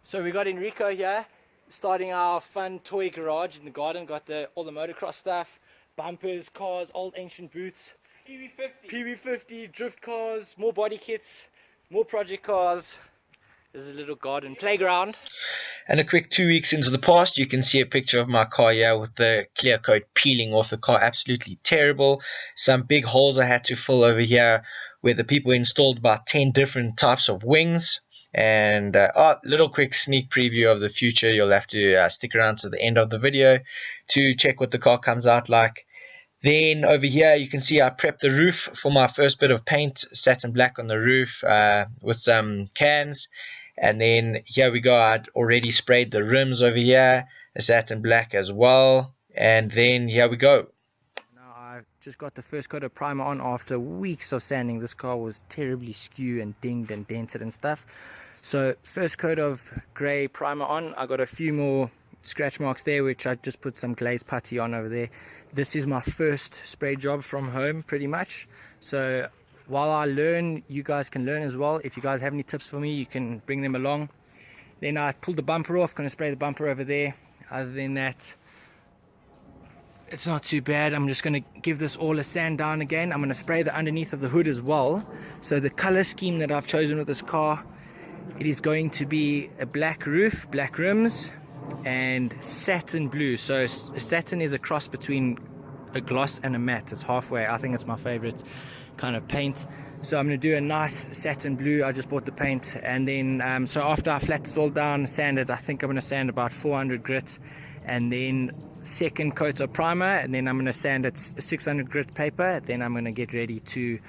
So we got Enrico here, starting our fun toy garage in the garden. Got all the motocross stuff, bumpers, cars, old ancient boots, PV50, drift cars, more body kits, more project cars. There's a little garden playground. And a quick 2 weeks into the past, you can see a picture of my car here with the clear coat peeling off the car. Absolutely terrible. Some big holes I had to fill over here where the people installed about 10 different types of wings. And little quick sneak preview of the future. You'll have to stick around to the end of the video to check what the car comes out like. Then over here you can see I prepped the roof for my first bit of paint, satin black on the roof with some cans. And then here we go, I'd already sprayed the rims over here, a satin black as well. And then here we go. Now I just got the first coat of primer on after weeks of sanding. This car was terribly skew and dinged and dented and stuff. So first coat of grey primer on. I got a few more scratch marks there, which I just put some glaze putty on over there. This is my first spray job from home pretty much. So while I learn, you guys can learn as well. If you guys have any tips for me, you can bring them along. Then I pulled the bumper off, going to spray the bumper over there. Other than that, it's not too bad. I'm just going to give this all a sand down again. I'm going to spray the underneath of the hood as well. So the color scheme that I've chosen with this car, it is going to be a black roof, black rims, and satin blue. So satin is a cross between a gloss and a matte. It's halfway. I think it's my favorite kind of paint. So I'm going to do a nice satin blue. I just bought the paint, and then so after I flat this all down, sand it, I think I'm going to sand about 400 grit, and then second coat of primer, and then I'm going to sand it 600 grit paper. Then I'm going to get ready to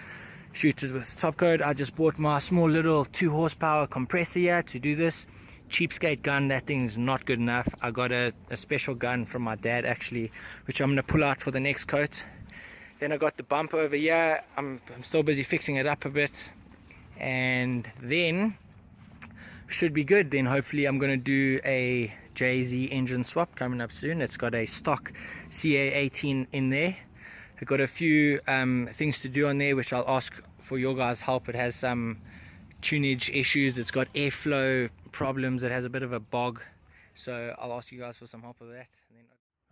shoot it with top coat. I just bought my small little 2 horsepower compressor here to do this. Cheapskate gun, that thing's not good enough. I got a special gun from my dad actually, which I'm going to pull out for the next coat. Then I got the bumper over here. I'm still busy fixing it up a bit, and then should be good. Then hopefully I'm going to do a JZ engine swap coming up soon. It's got a stock CA18 in there. I've got a few things to do on there, which I'll ask for your guys' help. It has some tunage issues, it's got airflow problems, it has a bit of a bog, so I'll ask you guys for some help with that.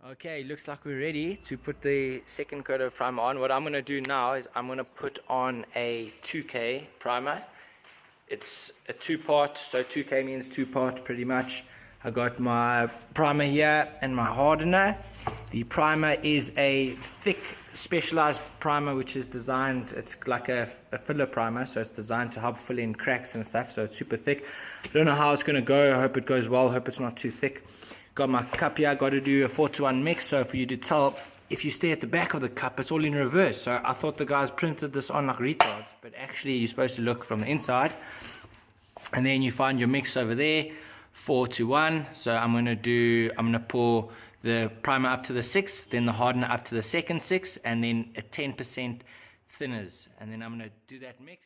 Okay, looks like we're ready to put the second coat of primer on. What I'm going to do now is I'm going to put on a 2K primer. It's a 2-part, so 2K means 2-part pretty much. I got my primer here and my hardener. The primer is a thick specialized primer which is designed, it's like a filler primer, so it's designed to help fill in cracks and stuff, so it's super thick. I don't know how it's going to go. I hope it goes well, I hope it's not too thick. Got my cup here, got to do a 4-to-1 mix, so for you to tell, if you stare at the back of the cup, it's all in reverse. So I thought the guys printed this on like retards, but actually you're supposed to look from the inside. And then you find your mix over there, 4-to-1. So I'm gonna pour the primer up to the 6, then the hardener up to the second 6, and then a 10% thinners, and then I'm gonna do that mix.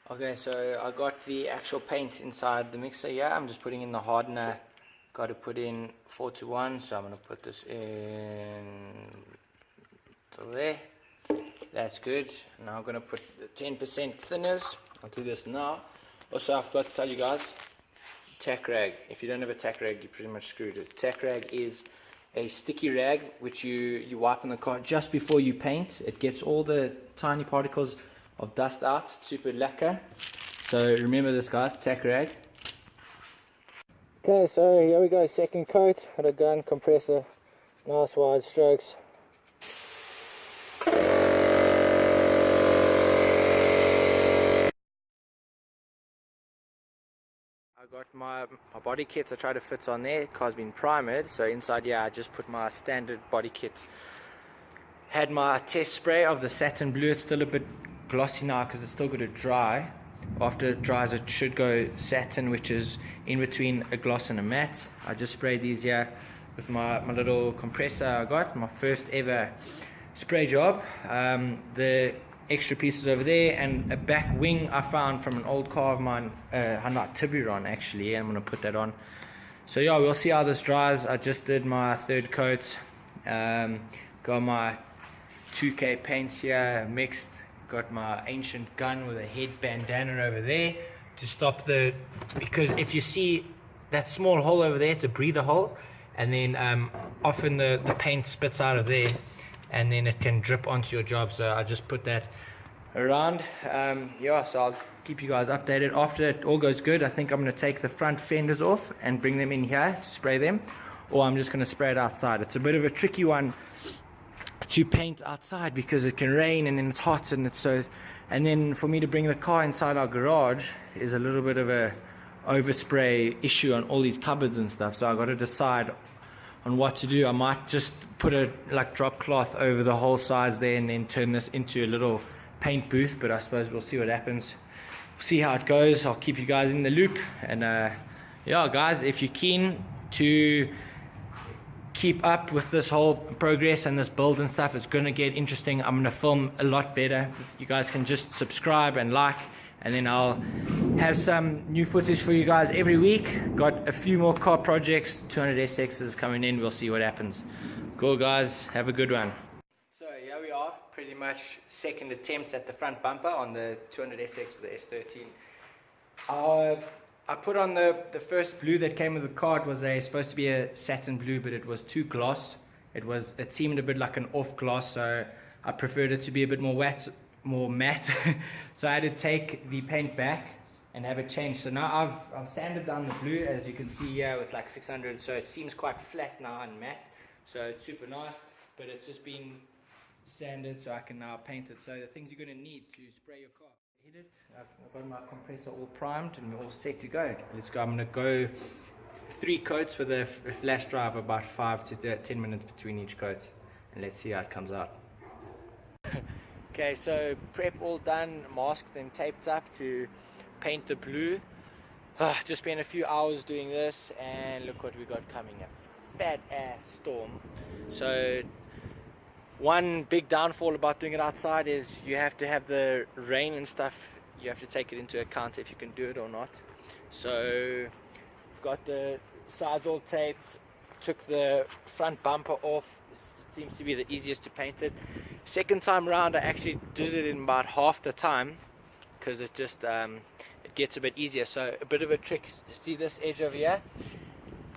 Okay, so I got the actual paint inside the mixer here. I'm just putting in the hardener. Got to put in 4-to-1, so I'm going to put this in to there. That's good. Now I'm going to put the 10% thinners. I'll do this now. Also, I forgot to tell you guys, tack rag. If you don't have a tack rag, you're pretty much screwed. A tack rag is a sticky rag which you wipe on the car just before you paint. It gets all the tiny particles of dust out. It's super lacquer. So remember this, guys, tack rag. Okay, so here we go, second coat. Got a gun, compressor, nice wide strokes. I got my body kits. I try to fit on there. Car's been primered, so inside here I just put my standard body kit. Had my test spray of the satin blue. It's still a bit glossy now because it's still got to dry. After it dries, it should go satin, which is in between a gloss and a matte. I just sprayed these here with my little compressor I got, my first ever spray job. The extra pieces over there, and a back wing I found from an old car of mine, Hyundai Tiburon actually. I'm going to put that on. So yeah, we'll see how this dries. I just did my third coat. Got my 2K paints here mixed. Got my ancient gun with a head bandana over there to stop because if you see that small hole over there, it's a breather hole, and then often the paint spits out of there, and then it can drip onto your job. So I just put that around. Yeah, so I'll keep you guys updated. After it all goes good, I think I'm going to take the front fenders off and bring them in here to spray them, or I'm just going to spray it outside. It's a bit of a tricky one to paint outside because it can rain and then it's hot, and and then for me to bring the car inside our garage is a little bit of a overspray issue on all these cupboards and stuff. So I got to decide on what to do. I might just put a drop cloth over the whole sides there and then turn this into a little paint booth, but I suppose we'll see what happens. See how it goes. I'll keep you guys in the loop. And yeah, guys, if you're keen to keep up with this whole progress and this build and stuff, it's going to get interesting. I'm going to film a lot better. You guys can just subscribe and like, and then I'll have some new footage for you guys every week. Got a few more car projects, 200 SXs coming in. We'll see what happens. Cool, guys, have a good one. So here we are, pretty much second attempts at the front bumper on the 200 SX for the S13. I put on the first blue that came with the car. It was supposed to be a satin blue, but it was too gloss. It seemed a bit like an off gloss, so I preferred it to be a bit more matte. So I had to take the paint back and have it changed. So now I've sanded down the blue, as you can see here, with like 600, so it seems quite flat now and matte, so it's super nice. But it's just been sanded, so I can now paint it. So the things you're going to need to spray your car: hit it. I've got my compressor all primed and we're all set to go. Let's go. I'm going to go 3 coats with a flash drive, about 5 to 10 minutes between each coat, and let's see how it comes out. Okay, so prep all done, masked and taped up to paint the blue. Just spent a few hours doing this, and look what we got coming up. Fat ass storm. So one big downfall about doing it outside is you have to have the rain and stuff, you have to take it into account if you can do it or not. So got the sides all taped, took the front bumper off. Seems to be the easiest to paint it. Second time round I actually did it in about half the time, because it just it gets a bit easier. So a bit of a trick, see this edge over here?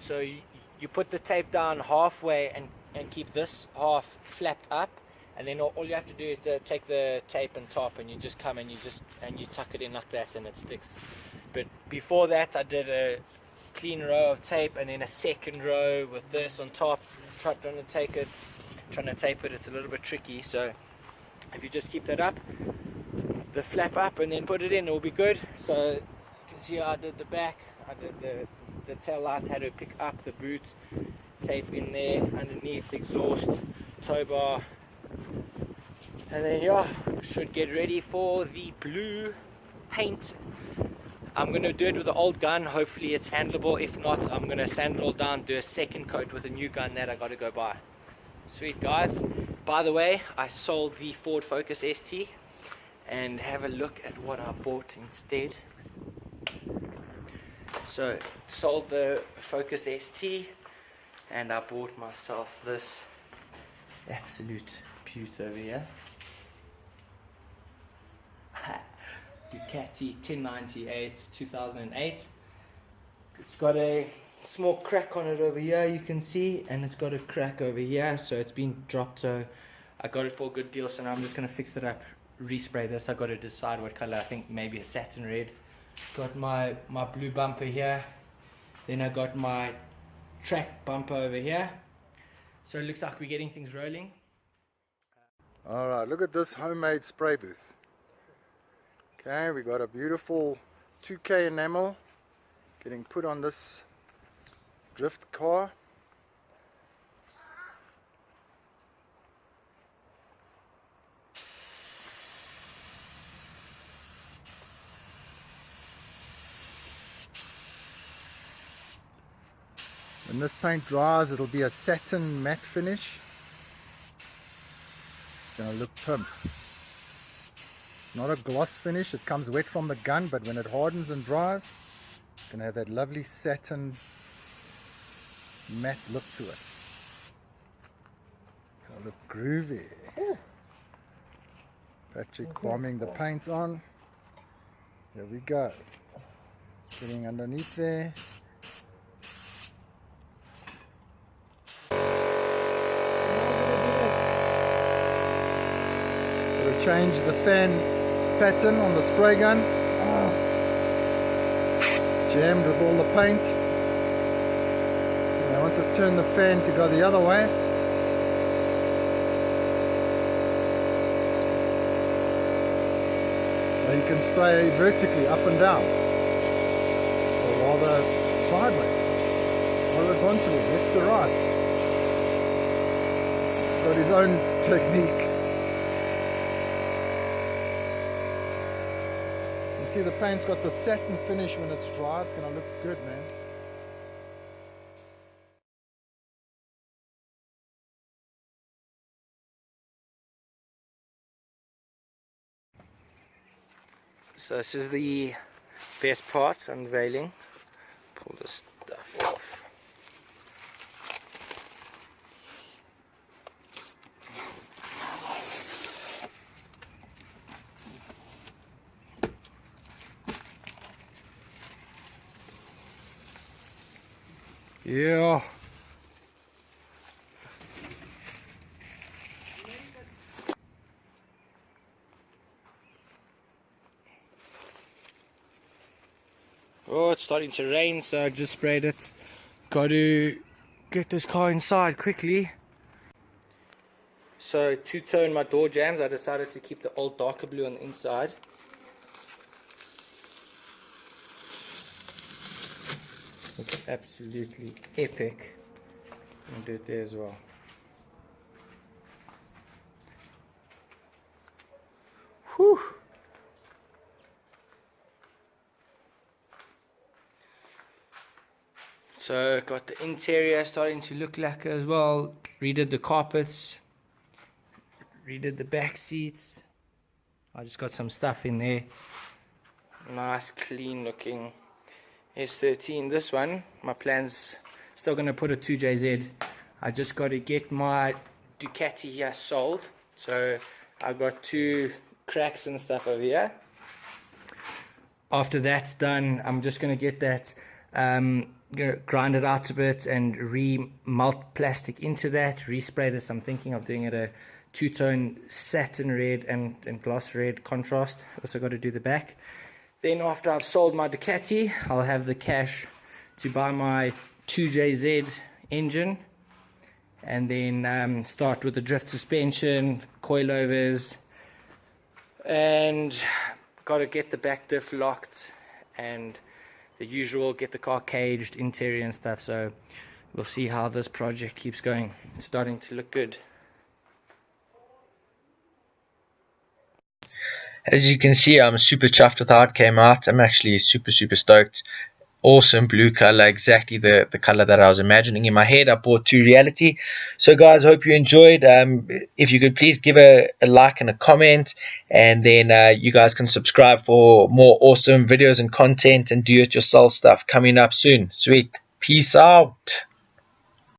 So you put the tape down halfway and keep this half flapped up, and then all you have to do is to take the tape and top, and you just come and you tuck it in like that, and it sticks. But before that I did a clean row of tape and then a second row with this on top, trying to tape it. It's a little bit tricky, so if you just keep that up, the flap up, and then put it in, it will be good. So you can see how I did the back, I did the tail lights, had to pick up the boot, tape in there underneath, exhaust, tow bar, and then yeah, should get ready for the blue paint. I'm going to do it with the old gun, hopefully it's handleable. If not, I'm going to sand it all down, do a second coat with a new gun that I got to go buy. Sweet, guys. By the way, I sold the Ford Focus ST, and have a look at what I bought instead. So sold the Focus ST and I bought myself this absolute beaut over here. Ducati 1098 2008. It's got a small crack on it over here, you can see, and it's got a crack over here, so it's been dropped. So I got it for a good deal, so now I'm just going to fix it up, respray this. I got to decide what color. I think maybe a satin red. Got my blue bumper here, then I got my track bumper over here. So it looks like we're getting things rolling. Alright, look at this homemade spray booth. Okay, we got a beautiful 2K enamel getting put on this drift car. When this paint dries, it'll be a satin matte finish. It's gonna look pimp. It's not a gloss finish, it comes wet from the gun, but when it hardens and dries, it's gonna have that lovely satin matte look to it. It's gonna look groovy. Ooh. Patrick bombing the paint on. Here we go. Getting underneath there. change the fan pattern on the spray gun. Jammed with all the paint. So now once I turn the fan to go the other way, so you can spray vertically up and down, or rather sideways, horizontally, left to right. Got his own technique. You see the paint's got the satin finish when it's dry. It's going to look good, man. So this is the best part, unveiling. Pull this stuff off. Yeah. Oh, it's starting to rain, so I just sprayed it. Got to get this car inside quickly. So to tone my door jambs, I decided to keep the old darker blue on the inside. It's absolutely epic. I'll do it there as well. Whew. So got the interior starting to look lacquer as well. Redid the carpets. Redid the back seats. I just got some stuff in there. Nice clean looking S13. This one, my plan's still going to put a 2JZ. I just got to get my Ducati here sold. So I got 2 cracks and stuff over here. After that's done, I'm just going to get that grind it out a bit and re-melt plastic into that, respray this. I'm thinking of doing it a 2-tone satin red and gloss red contrast. Also got to do the back. Then after I've sold my Ducati, I'll have the cash to buy my 2JZ engine, and then start with the drift suspension, coilovers, and got to get the back diff locked, and the usual, get the car caged, interior and stuff. So we'll see how this project keeps going. It's starting to look good. As you can see, I'm super chuffed with how it came out. I'm actually super stoked. Awesome blue color, exactly the color that I was imagining in my head. I brought to reality. So guys, hope you enjoyed. If you could please give a like and a comment, and then you guys can subscribe for more awesome videos and content and do it yourself stuff coming up soon. Sweet. Peace out.